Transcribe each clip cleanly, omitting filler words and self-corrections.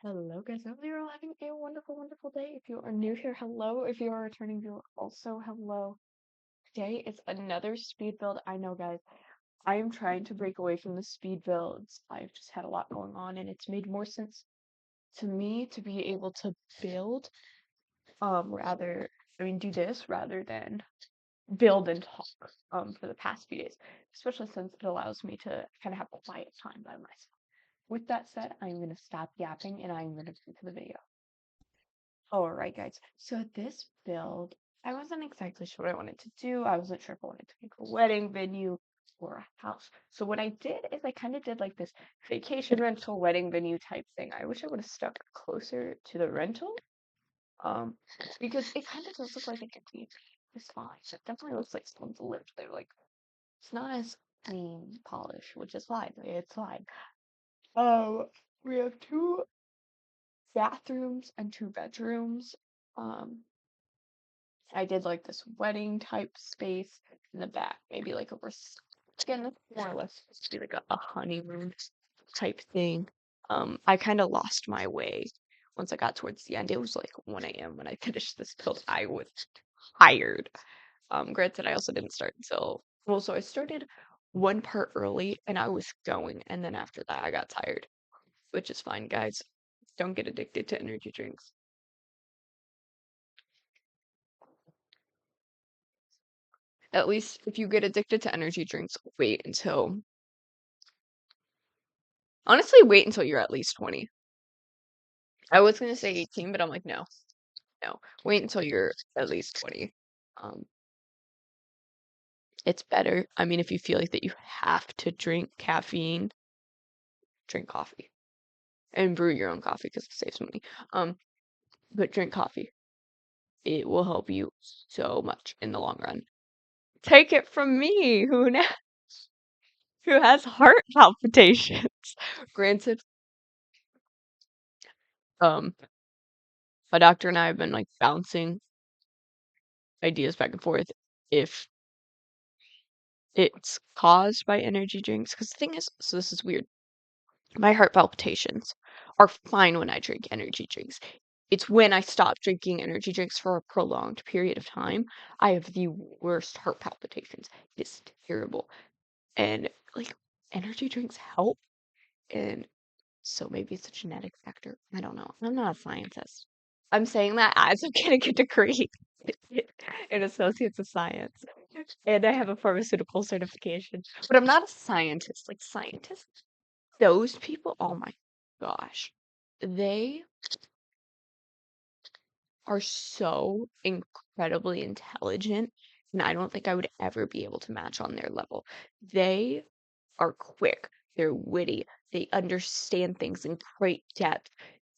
Hello, guys. I hope you're all having a wonderful, wonderful day. If you are new here, hello. If you are a returning viewer, also hello. Today is another speed build. I know, guys. I am trying to break away from the speed builds. I've just had a lot going on, and it's made more sense to me to be able to build, do this rather than build and talk, for the past few days, especially since it allows me to kind of have quiet time by myself. With that said, I'm going to stop yapping and I'm going to get into the video. Alright, guys. So this build, I wasn't exactly sure what I wanted to do. I wasn't sure if I wanted to make a wedding venue or a house. So what I did is I kind of did like this vacation rental wedding venue type thing. I wish I would have stuck closer to the rental. Um, because it kind of does look like an empty spot. It definitely looks like someone's lived there. Like it's not as clean, polished, which is fine. It's fine. Um, we have two bathrooms and two bedrooms. Um, I did like this wedding type space in the back, maybe like a again, more or less supposed to be like a honeymoon type thing. I kind of lost my way once I got towards the end. It was like 1 a.m. when I finished this build. I was tired. Granted, I also didn't start until well, so I started one part early and I was going, and then after that I got tired, which is fine, guys. Don't get addicted to energy drinks. At least if you get addicted to energy drinks, wait until you're at least 20. I was gonna say 18, but I'm like, no, no. Wait until you're at least 20. Um, it's better. I mean, if you feel like that you have to drink caffeine, drink coffee and brew your own coffee because it saves money. But drink coffee. It will help you so much in the long run. Take it from me, who has heart palpitations. Granted, um, my doctor and I have been like bouncing ideas back and forth if it's caused by energy drinks. Because the thing is, so this is weird. My heart palpitations are fine when I drink energy drinks. It's when I stop drinking energy drinks for a prolonged period of time, I have the worst heart palpitations. It's terrible. And like energy drinks help. And so maybe it's a genetic factor. I don't know. I'm not a scientist. I'm saying that as I'm getting a degree in associates of science. And I have a pharmaceutical certification. But I'm not a scientist. Like scientists, those people, oh my gosh. They are so incredibly intelligent, and I don't think I would ever be able to match on their level. They are quick, they're witty, they understand things in great depth.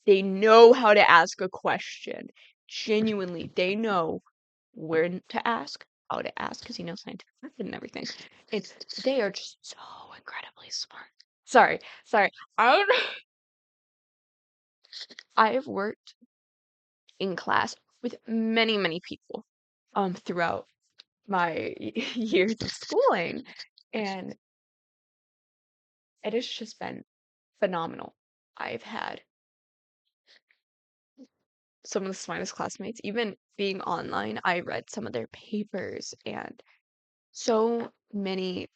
They know how to ask a question. Genuinely, they know where to ask, how to ask, because you know scientific method and everything. It's they are just so incredibly smart. Sorry. I don't know. I have worked in class with many, many people throughout my years of schooling, and it has just been phenomenal. I've had some of the smartest classmates, even being online. I read some of their papers and so many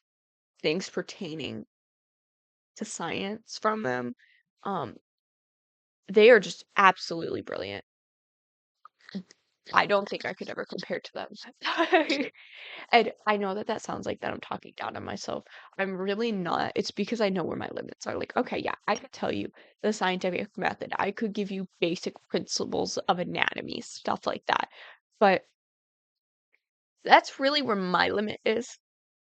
things pertaining to science from them. Um, they are just absolutely brilliant. I don't think I could ever compare to them. And I know that that sounds like that I'm talking down on myself. I'm really not. It's because I know where my limits are. Like, okay, yeah, I could tell you the scientific method. I could give you basic principles of anatomy, stuff like that. But that's really where my limit is.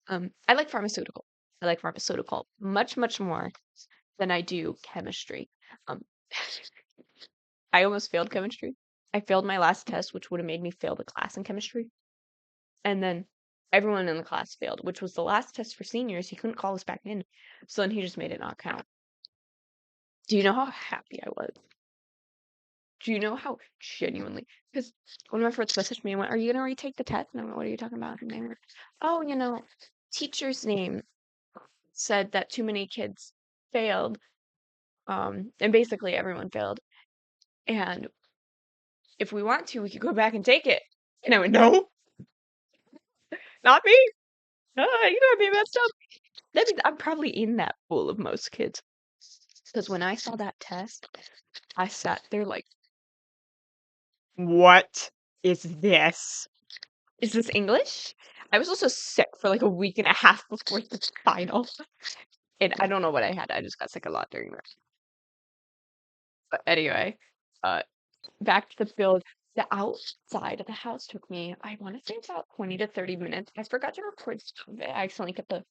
I like pharmaceutical. I like pharmaceutical much, much more than I do chemistry. Um, I almost failed chemistry. I failed my last test, which would have made me fail the class in chemistry. And then everyone in the class failed, which was the last test for seniors. He couldn't call us back in. So then he just made it not count. Do you know how happy I was? Do you know how genuinely? Because one of my friends messaged me and went, "Are you going to retake the test?" And I went, "What are you talking about?" And they were, "Oh, teacher's name said that too many kids failed. And basically everyone failed. And if we want to, we could go back and take it. And I went, no, not me. You know, be messed up. That means I'm probably in that pool of most kids. Because when I saw that test, I sat there like, what is this? Is this English? I was also sick for like a week and a half before the final. And I don't know what I had. I just got sick a lot during that. But anyway, uh, back to the build. The outside of the house took me, I want to say about 20 to 30 minutes. I forgot to record some of it. I accidentally kept the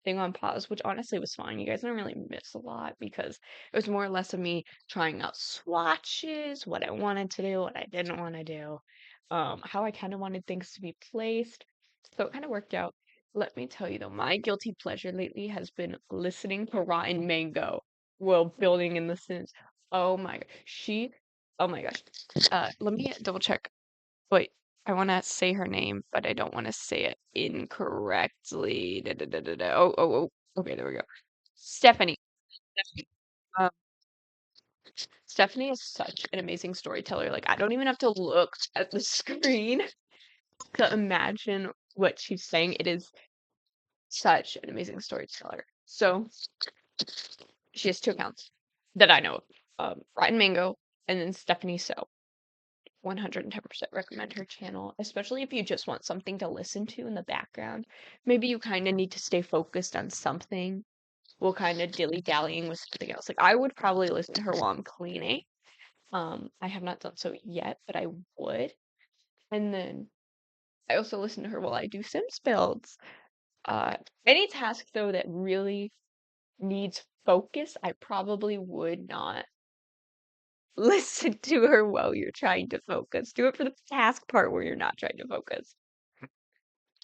thing on pause, which honestly was fine. You guys didn't really miss a lot because it was more or less of me trying out swatches, what I wanted to do, what I didn't want to do, how I kind of wanted things to be placed. So it kind of worked out. Let me tell you though, my guilty pleasure lately has been listening to Rotten Mango while building in The Sims. Oh my god. Oh my gosh. Let me double check. Wait, I want to say her name, but I don't want to say it incorrectly. Da, da, da, da, da. Oh. Okay, there we go. Stephanie. Stephanie. Um, Stephanie is such an amazing storyteller. Like, I don't even have to look at the screen to imagine what she's saying. It is such an amazing storyteller. So, she has two accounts that I know of. Rotten Mango and then Stephanie So. 110% recommend her channel, especially if you just want something to listen to in the background. Maybe you kind of need to stay focused on something while kind of dilly-dallying with something else. Like I would probably listen to her while I'm cleaning. I have not done so yet, but I would. And then I also listen to her while I do Sims builds. Any task though that really needs focus, I probably would not listen to her while you're trying to focus. Do it for the task part where you're not trying to focus.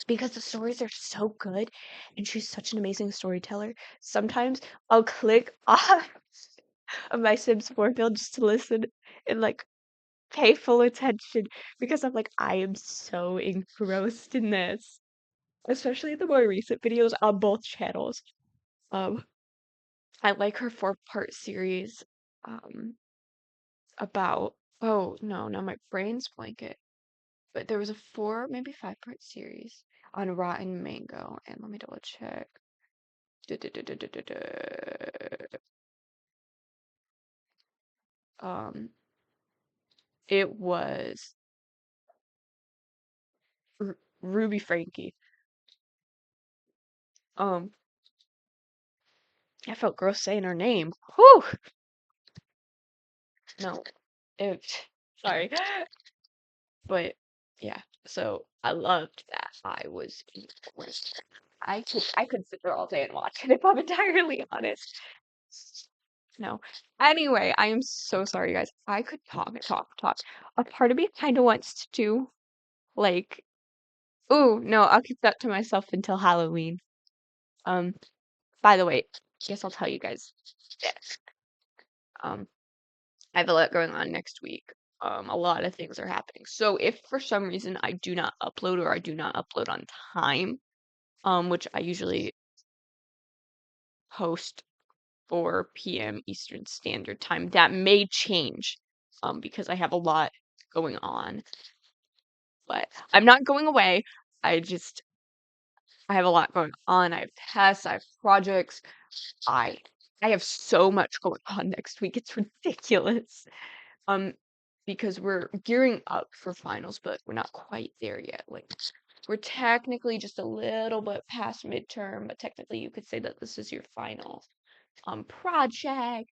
Because the stories are so good and she's such an amazing storyteller. Sometimes I'll click off of my Sims 4 build just to listen and like pay full attention because I'm like, I am so engrossed in this. Especially the more recent videos on both channels. Um, I like her 4-part series about, oh no, now my brain's blanket. But there was a 4, maybe 5-part series on Rotten Mango. And let me double check. Um, it was Ruby Frankie. Um, I felt gross saying her name. Whew! No, sorry. But yeah, so I loved that. I was impressed. I could sit there all day and watch it if I'm entirely honest. No. Anyway, I am so sorry, guys. I could talk. A part of me kind of wants to do like, ooh, no, I'll keep that to myself until Halloween. Um, by the way, guess I'll tell you guys this. I have a lot going on next week. A lot of things are happening. So if for some reason I do not upload or I do not upload on time, which I usually post 4 p.m. Eastern Standard Time, that may change, because I have a lot going on. But I'm not going away. I just I have a lot going on. I have tests, I have projects. I I have so much going on next week. It's ridiculous. Um, because we're gearing up for finals, but we're not quite there yet. Like we're technically just a little bit past midterm, but technically you could say that this is your final project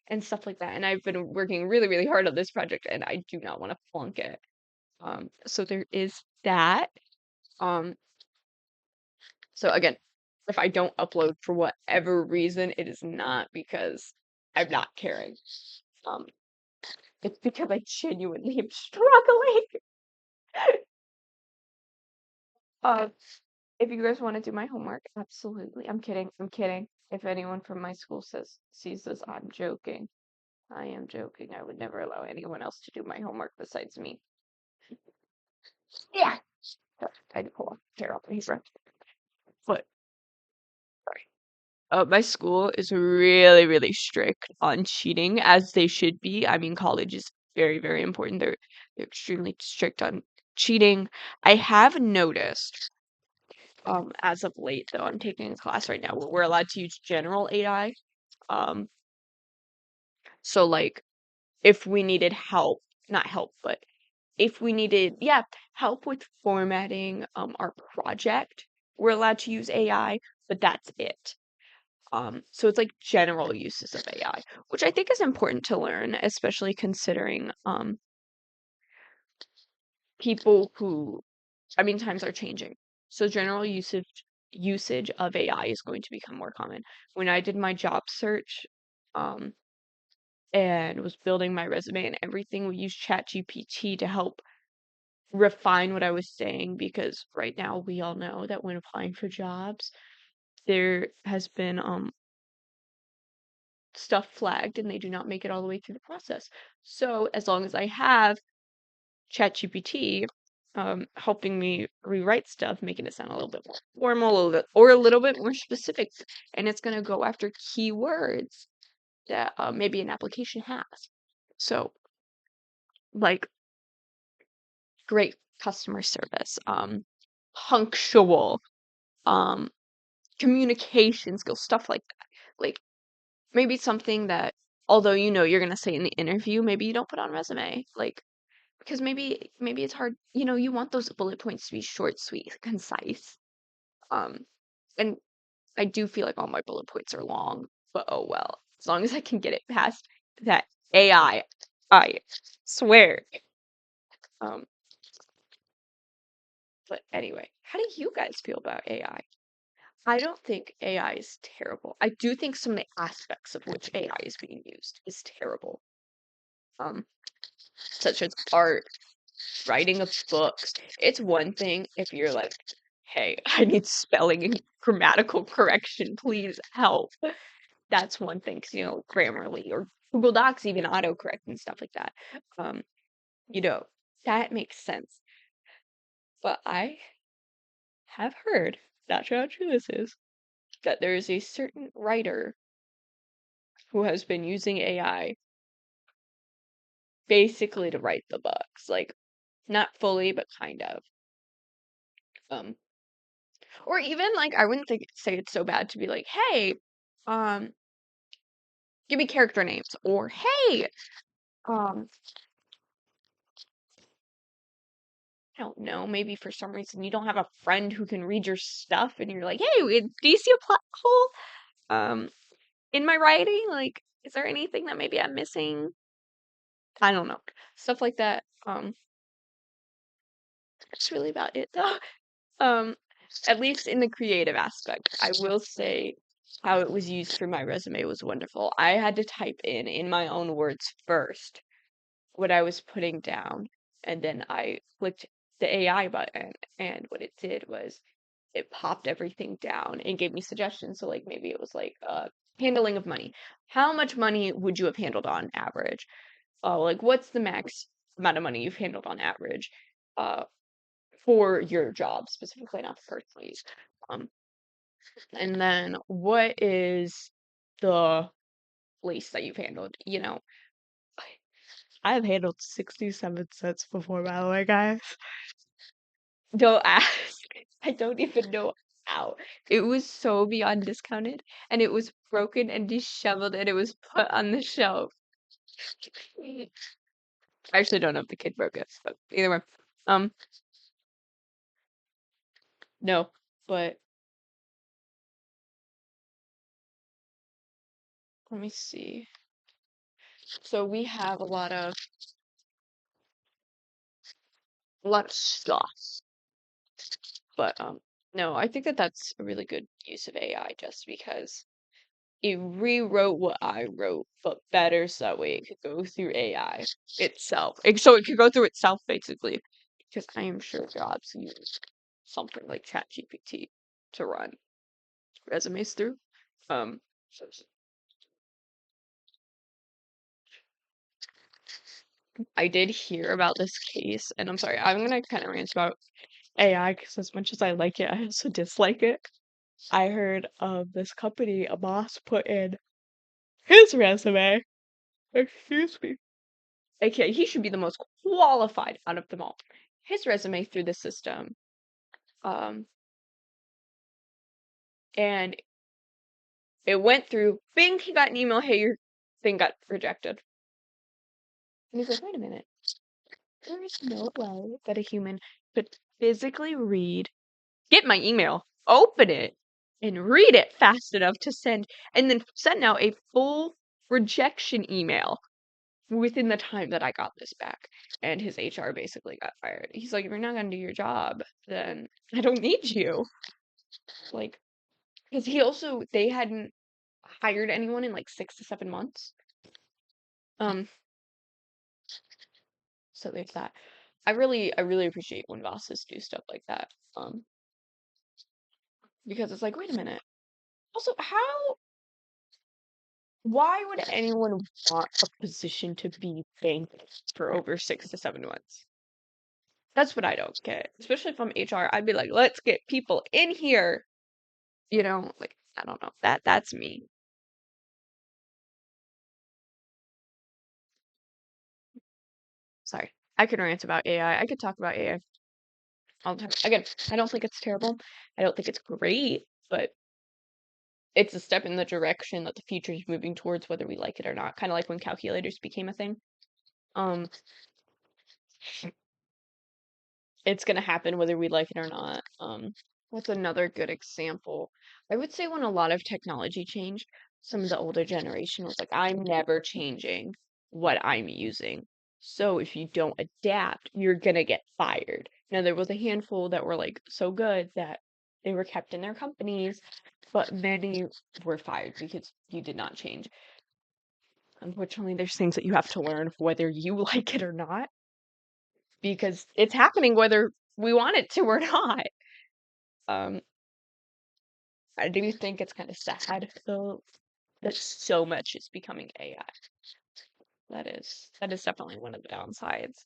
and stuff like that. And I've been working really, really hard on this project and I do not want to flunk it. So there is that. Um, so again, if I don't upload for whatever reason, it is not because I'm not caring. Um, it's because I genuinely am struggling. Uh, if you guys want to do my homework, absolutely. I'm kidding. I'm kidding. If anyone from my school sees this, I'm joking. I am joking. I would never allow anyone else to do my homework besides me. Yeah. I had to pull off hair off my breath. But sorry. My school is really, really strict on cheating, as they should be. I mean, college is very, very important. They're extremely strict on cheating. I have noticed, as of late, though, I'm taking a class right now where we're allowed to use general AI. Um, so like if we needed help, not help, but if we needed, yeah, help with formatting our project, we're allowed to use AI, but that's it. So it's like general uses of AI, which I think is important to learn, especially considering people who, I mean, times are changing. So general usage of AI is going to become more common. When I did my job search, um, and was building my resume and everything, we used ChatGPT to help refine what I was saying because right now we all know that when applying for jobs, there has been stuff flagged and they do not make it all the way through the process. So as long as I have ChatGPT helping me rewrite stuff, making it sound a little bit more formal, a little bit, or a little bit more specific, and it's going to go after keywords that maybe an application has. So like great customer service, punctual, um, communication skills, stuff like that. Like maybe something that although you know you're gonna say in the interview, maybe you don't put on resume. Like because maybe it's hard, you want those bullet points to be short, sweet, concise. Um and I do feel like all my bullet points are long, but oh well. As long as I can get it past that I swear. Um but anyway, how do you guys feel about AI? I don't think AI is terrible. I do think some of the aspects of which AI is being used is terrible. Um, such as art, writing of books. It's one thing if you're like, hey, I need spelling and grammatical correction, please help. That's one thing, 'cause, Grammarly or Google Docs even autocorrect and stuff like that. Um, you know, that makes sense. But I have heard, not sure how true this is, that there is a certain writer who has been using AI basically to write the books. Like, not fully, but kind of. Um, or even like I wouldn't say it's so bad to be like, hey, um, give me character names, or hey, um, I don't know, maybe for some reason you don't have a friend who can read your stuff, and you're like, hey, do you see a plot hole? In my writing, like, is there anything that maybe I'm missing? I don't know, stuff like that. That's really about it though. Um, at least in the creative aspect, I will say how it was used for my resume was wonderful. I had to type in my own words first what I was putting down, and then I clicked the AI button, and what it did was it popped everything down and gave me suggestions. So like maybe it was like handling of money. How much money would you have handled on average? Like what's the max amount of money you've handled on average? Uh, for your job specifically, not personally. Um, and then what is the least that you've handled? I've handled 67 cents before, by the way, guys. Don't ask. I don't even know how. It was so beyond discounted, and it was broken and disheveled, and it was put on the shelf. I actually don't know if the kid broke it, but either way. Um, no, but let me see. So we have a lot of stuff. But no, I think that that's a really good use of AI just because it rewrote what I wrote, but better so that way it could go through AI itself. So it could go through itself basically. Because I am sure jobs use something like ChatGPT to run resumes through. So I did hear about this case, and I'm sorry, I'm gonna kind of rant about AI because as much as I like it, I also dislike it. I heard of this company, a boss put in his resume. Excuse me. Okay, he should be the most qualified out of them all. His resume through the system. Um, and it went through, bing, he got an email, hey, your thing got rejected. And he's like, wait a minute. There is no way that a human could physically get my email, open it, and read it fast enough to send, and then send out a full rejection email within the time that I got this back. And his HR basically got fired. He's like, if you're not gonna do your job, then I don't need you. Like, because they hadn't hired anyone in like 6 to 7 months. Um, so there's that. I really appreciate when bosses do stuff like that. Because it's like, wait a minute. Also, why would anyone want a position to be banked for over 6 to 7 months? That's what I don't get. Especially if I'm HR, I'd be like, let's get people in here. Like, I don't know. That's me. Sorry. I could rant about AI. I could talk about AI all the time. Again, I don't think it's terrible. I don't think it's great, but it's a step in the direction that the future is moving towards, whether we like it or not. Kind of like when calculators became a thing. Um, it's gonna happen whether we like it or not. What's another good example? I would say when a lot of technology changed, some of the older generation was like, I'm never changing what I'm using. So if you don't adapt, you're gonna get fired. Now there was a handful that were like so good that they were kept in their companies, but many were fired because you did not change. Unfortunately, there's things that you have to learn whether you like it or not, because it's happening whether we want it to or not. Um, I do think it's kind of sad though that so much is becoming AI. That is definitely one of the downsides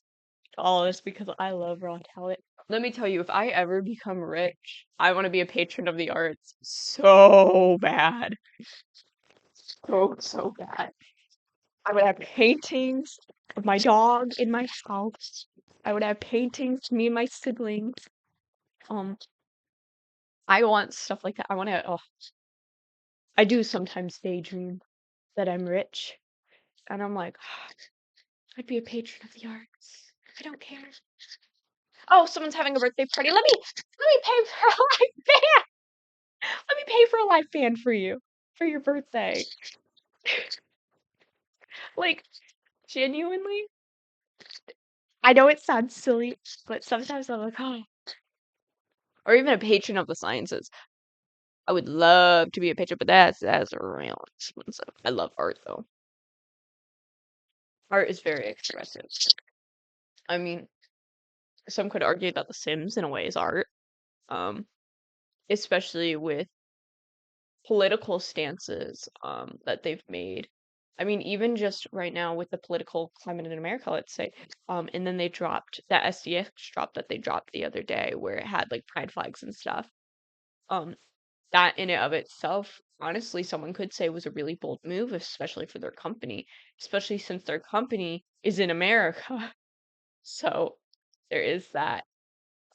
to all of this because I love raw talent. Let me tell you, if I ever become rich, I want to be a patron of the arts so bad. So bad. I would have paintings of my dog in my house. I would have paintings of me and my siblings. Um, I want stuff like that. I do sometimes daydream that I'm rich, and I'm like, I'd be a patron of the arts. I don't care. Oh, someone's having a birthday party. Let me pay for a live band. Let me pay for a live band for you for your birthday. Like, genuinely, I know it sounds silly, but sometimes I'm like, oh. Or even a patron of the sciences. I would love to be a patron, but that's real expensive. I love art though. Art is very expressive. I mean, some could argue that The Sims in a way is art. Um, especially with political stances that they've made. I mean, even just right now with the political climate in America, let's say, and then they dropped that SDX drop that they dropped the other day where it had like pride flags and stuff. Um, that in and of itself, honestly, someone could say was a really bold move, especially for their company, especially since their company is in America. So there is that.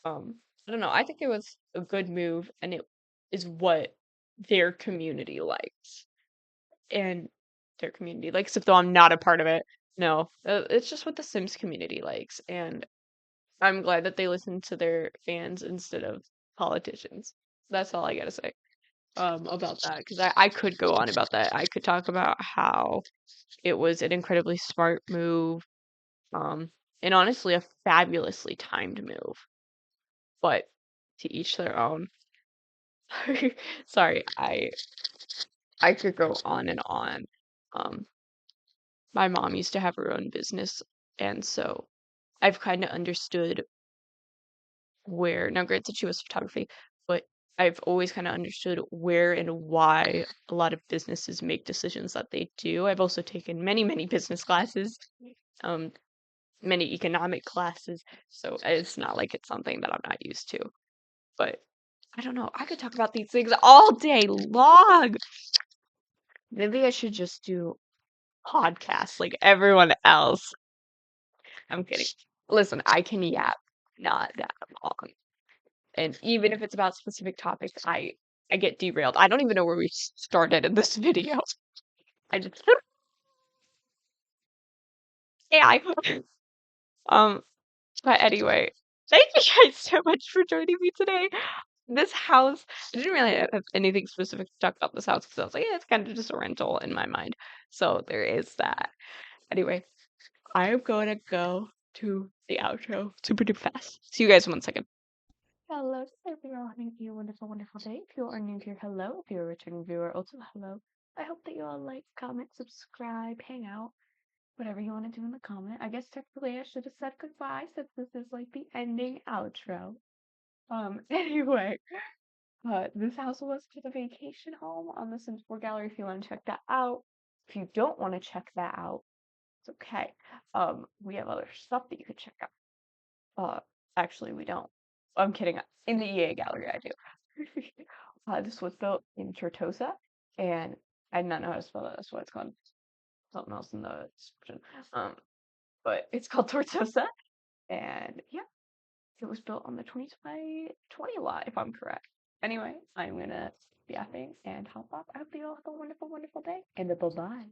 I don't know. I think it was a good move, and it is what their community likes. And their community likes it, though I'm not a part of it. No, it's just what the Sims community likes, and I'm glad that they listen to their fans instead of politicians. That's all I gotta say about that, because I could go on about that. I could talk about how it was an incredibly smart move, um, and honestly a fabulously timed move. But to each their own. Sorry, I could go on and on. Um, my mom used to have her own business, and so I've kind of understood where, now granted she was photography, but I've always kind of understood where and why a lot of businesses make decisions that they do. I've also taken many business classes, um, many economic classes, so it's not like it's something that I'm not used to. But I don't know. I could talk about these things all day long. Maybe I should just do podcasts like everyone else. I'm kidding. Listen, I can yap not that long. And even if it's about specific topics, I get derailed. I don't even know where we started in this video. I just AI. Um, but anyway, thank you guys so much for joining me today. This house, I didn't really have anything specific to talk about this house because I was like, yeah, it's kind of just a rental in my mind. So there is that. Anyway, I'm going to go to the outro super duper fast. See you guys in 1 second. Hello, I hope you're all having a wonderful, wonderful day. If you are new here, hello. If you're a returning viewer, also hello. I hope that you all like, comment, subscribe, hang out, whatever you want to do in the comment. I guess technically I should have said goodbye since this is like the ending outro. Anyway, this house was to the vacation home on the Sims 4 gallery if you want to check that out. If you don't want to check that out, it's okay. We have other stuff that you could check out. Actually, we don't. I'm kidding. In the EA gallery, I do. This was built in Tortosa, and I do not know how to spell that. That's what it's called. Something else in the description. But it's called Tortosa, and yeah, it was built on the 2020 lot, if I'm correct. Anyway, I'm gonna be yapping and hop off. I hope you all have a wonderful, wonderful day, and bye-bye.